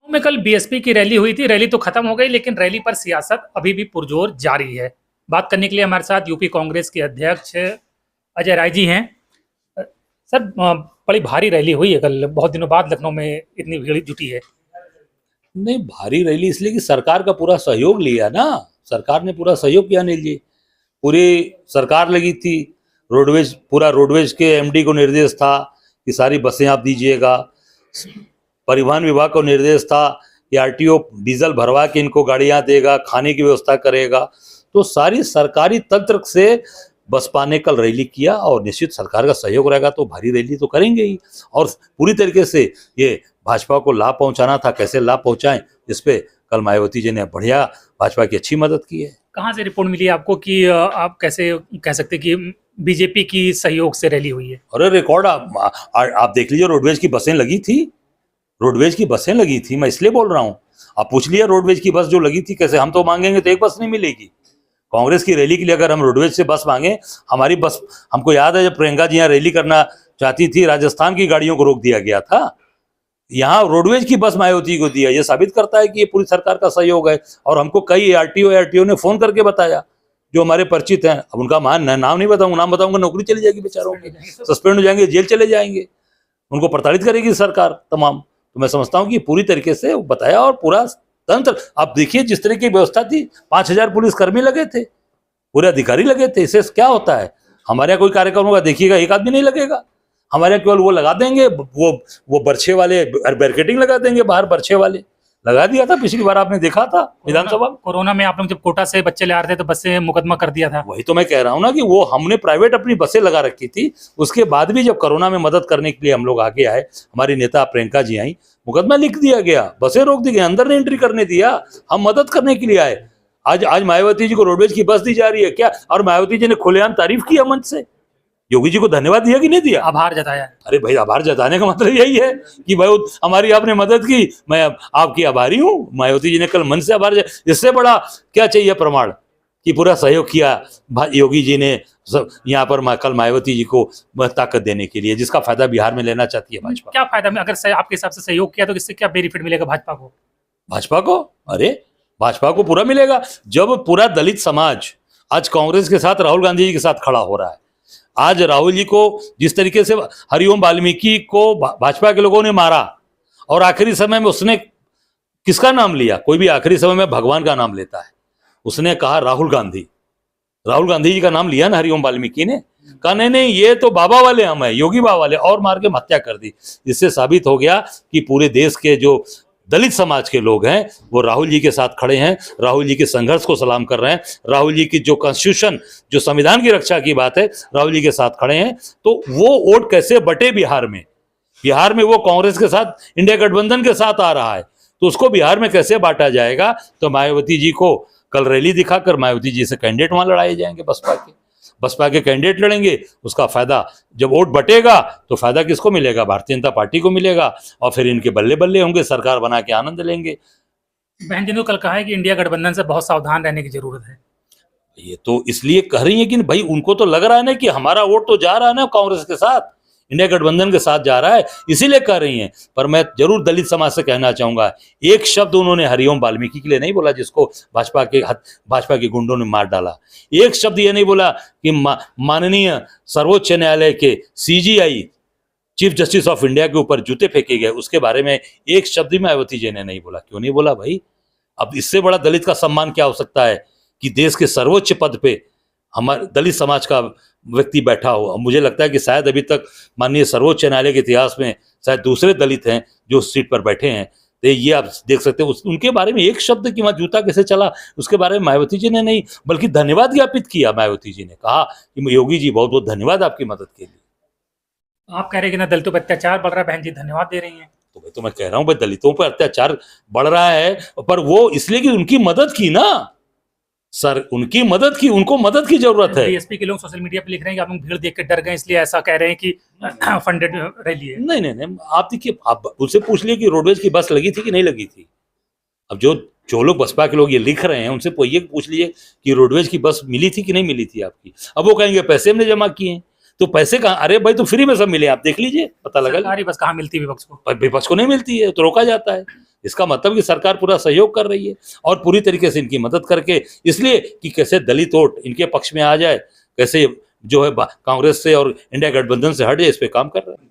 में कल बीएसपी की रैली हुई थी। रैली तो खत्म हो गई, लेकिन रैली पर सियासत अभी भी पुरजोर जारी है। बात करने के लिए हमारे साथ यूपी कांग्रेस के अध्यक्ष अजय राय जी हैं। सर, बड़ी भारी रैली हुई है कल, बहुत दिनों बाद लखनऊ में इतनी भीड़ जुटी है। नहीं, भारी रैली इसलिए कि सरकार का पूरा सहयोग लिया ना। सरकार ने पूरा सहयोग किया अनिल जी। पूरी सरकार लगी थी। रोडवेज, पूरा रोडवेज के एमडी को निर्देश था कि सारी बसें आप दीजिएगा। परिवहन विभाग को निर्देश था कि आरटीओ डीजल भरवा के इनको गाड़ियां देगा, खाने की व्यवस्था करेगा। तो सारी सरकारी तंत्र से बसपा ने कल रैली किया, और निश्चित सरकार का सहयोग रहेगा तो भारी रैली तो करेंगे ही। और पूरी तरीके से ये भाजपा को लाभ पहुंचाना था, कैसे लाभ पहुंचाएं, इस पे कल मायावती जी ने बढ़िया भाजपा की अच्छी मदद की है। कहाँ से रिपोर्ट मिली आपको कि आप कैसे कह सकते हैं कि बीजेपी की सहयोग से रैली हुई है? अरे रिकॉर्ड आप देख लीजिए, रोडवेज की बसें लगी थी। रोडवेज की बसें लगी थी, मैं इसलिए बोल रहा हूँ। आप पूछ लिया रोडवेज की बस जो लगी थी कैसे। हम तो मांगेंगे तो एक बस नहीं मिलेगी। कांग्रेस की रैली के लिए अगर हम रोडवेज से बस मांगे, हमारी बस, हमको याद है जब प्रियंका जी यहाँ रैली करना चाहती थी, राजस्थान की गाड़ियों को रोक दिया गया था। यहाँ रोडवेज की बस मायावती को दिया। ये साबित करता है कि ये पूरी सरकार का सहयोग है। और हमको कई आरटीओ ने फोन करके बताया, जो हमारे परिचित हैं। अब उनका नाम नहीं बताऊंगा, नाम बताऊंगा नौकरी चली जाएगी बेचारों की, सस्पेंड हो जाएंगे, जेल चले जाएंगे, उनको प्रताड़ित करेगी सरकार तमाम। तो मैं समझता हूँ कि पूरी तरीके से बताया, और पूरा तंत्र आप देखिए जिस तरह की व्यवस्था थी। 5000 पुलिसकर्मी लगे थे, पूरे अधिकारी लगे थे। इससे क्या होता है, हमारे यहाँ कोई कार्यक्रम होगा देखिएगा, एक आदमी नहीं लगेगा। हमारे यहाँ केवल वो लगा देंगे, वो बर्छे वाले बैरिकेडिंग लगा देंगे, बाहर बर्छे वाले लगा दिया था पिछली बार, आपने देखा था विधानसभा। कोरोना में आप लोग जब कोटा से बच्चे ले आ रहे थे तो बस से मुकदमा कर दिया था। वही तो मैं कह रहा हूँ ना कि वो हमने प्राइवेट अपनी बसें लगा रखी थी। उसके बाद भी जब कोरोना में मदद करने के लिए हम लोग आगे आए, हमारी नेता प्रियंका जी आई, मुकदमा लिख दिया गया, बसें रोक दी गई, अंदर नहीं एंट्री करने दिया। हम मदद करने के लिए आए। आज मायावती जी को रोडवेज की बस दी जा रही है क्या? और मायावती जी ने खुलेआम तारीफ किया मंच से। योगी जी को धन्यवाद दिया कि नहीं दिया? आभार जताया। अरे भाई, आभार जताने का मतलब यही है कि भाई हमारी आपने मदद की, मैं आपकी आभारी हूँ। मायावती जी ने कल मन से आभार, इससे बड़ा क्या चाहिए प्रमाण कि पूरा सहयोग किया योगी जी ने यहाँ पर कल मायावती जी को ताकत देने के लिए, जिसका फायदा बिहार में लेना चाहती है भाजपा। क्या फायदा में, अगर आपके हिसाब से सहयोग किया तो इससे क्या बेनिफिट मिलेगा भाजपा को? भाजपा को, अरे भाजपा को पूरा मिलेगा। जब पूरा दलित समाज आज कांग्रेस के साथ, राहुल गांधी जी के साथ खड़ा हो रहा है। आज राहुल जी को जिस तरीके से हरिओम वाल्मीकि को भाजपा के लोगों ने मारा, और आखिरी समय में उसने किसका नाम लिया? कोई भी आखिरी समय में भगवान का नाम लेता है। उसने कहा राहुल गांधी जी का नाम लिया ना हरिओम वाल्मीकि ने। कहा नहीं, ये तो बाबा वाले हम है, योगी बाबा वाले, और मार के हत्या कर दी। इससे साबित हो गया कि पूरे देश के जो दलित समाज के लोग हैं वो राहुल जी के साथ खड़े हैं, राहुल जी के संघर्ष को सलाम कर रहे हैं, राहुल जी की जो कॉन्स्टिट्यूशन, जो संविधान की रक्षा की बात है, राहुल जी के साथ खड़े हैं। तो वो वोट कैसे बटे बिहार में वो कांग्रेस के साथ, इंडिया गठबंधन के साथ आ रहा है, तो उसको बिहार में कैसे बांटा जाएगा? तो मायावती जी को कल रैली दिखाकर मायावती जी से कैंडिडेट वहां लड़ाए जाएंगे। बसपा के कैंडिडेट लड़ेंगे, उसका फायदा, जब वोट बटेगा तो फायदा किसको मिलेगा? भारतीय जनता पार्टी को मिलेगा, और फिर इनके बल्ले बल्ले होंगे, सरकार बना के आनंद लेंगे। बहन जी ने कल कहा है कि इंडिया गठबंधन से बहुत सावधान रहने की जरूरत है। ये तो इसलिए कह रही है कि भाई उनको तो लग रहा है ना कि हमारा वोट तो जा रहा है ना कांग्रेस के साथ, इंडिया गठबंधन के साथ जा रहा है, इसीलिए कह रही हैं। पर मैं जरूर दलित समाज से कहना चाहूंगा, एक शब्द उन्होंने हरिओम वाल्मीकि के लिए नहीं बोला, जिसको भाजपा के गुंडों ने मार डाला। एक शब्द ये नहीं बोला कि माननीय सर्वोच्च न्यायालय के CGI, chief justice of India के ऊपर जूते फेंके गए, उसके बारे में एक शब्द भी मायावती जी ने नहीं बोला। क्यों नहीं बोला भाई? अब इससे बड़ा दलित का सम्मान क्या हो सकता है कि देश के सर्वोच्च पद पे हमारे दलित समाज का व्यक्ति बैठा हो। मुझे लगता है कि शायद अभी तक माननीय सर्वोच्च न्यायालय के इतिहास में शायद दूसरे दलित हैं जो उस सीट पर बैठे हैं। तो ये आप देख सकते हैं। उनके बारे में एक शब्द कि वहाँ जूता कैसे चला, उसके बारे में मायावती जी ने नहीं, बल्कि धन्यवाद ज्ञापित किया। मायावती जी ने कहा कि योगी जी बहुत बहुत धन्यवाद आपकी मदद के लिए। आप कह रहे हैं कि ना दलितों पर अत्याचार बढ़ रहा है, बहन जी धन्यवाद दे रही हैं। तो भाई, तो मैं कह रहा हूँ भाई, दलितों पर अत्याचार बढ़ रहा है, पर वो इसलिए कि उनकी मदद की ना सर, उनकी मदद की, उनको मदद की जरूरत है। बीएसपी के लोग सोशल मीडिया पे लिख रहे हैं कि आप लोग भीड़ देख के डर गए, इसलिए ऐसा कह रहे हैं कि फंडेड रैली है। नहीं, आप देखिए, आप उससे पूछ लिए कि रोडवेज की बस लगी थी कि नहीं लगी थी। अब जो लोग बसपा के लोग ये लिख रहे हैं, उनसे ये पूछ लिए कि रोडवेज की बस मिली थी कि नहीं मिली थी आपकी। अब वो कहेंगे पैसे हमने जमा किए हैं। तो पैसे कहाँ, अरे भाई तो फ्री में सब मिले, आप देख लीजिए, पता लगा लीजिए। सरकारी बस कहाँ मिलती है विपक्ष को? पर विपक्ष को नहीं मिलती है तो रोका जाता है। इसका मतलब कि सरकार पूरा सहयोग कर रही है और पूरी तरीके से इनकी मदद करके, इसलिए कि कैसे दलित वोट इनके पक्ष में आ जाए, कैसे जो है कांग्रेस से और इंडिया गठबंधन से हट जाए, इस पे काम कर रहे हैं।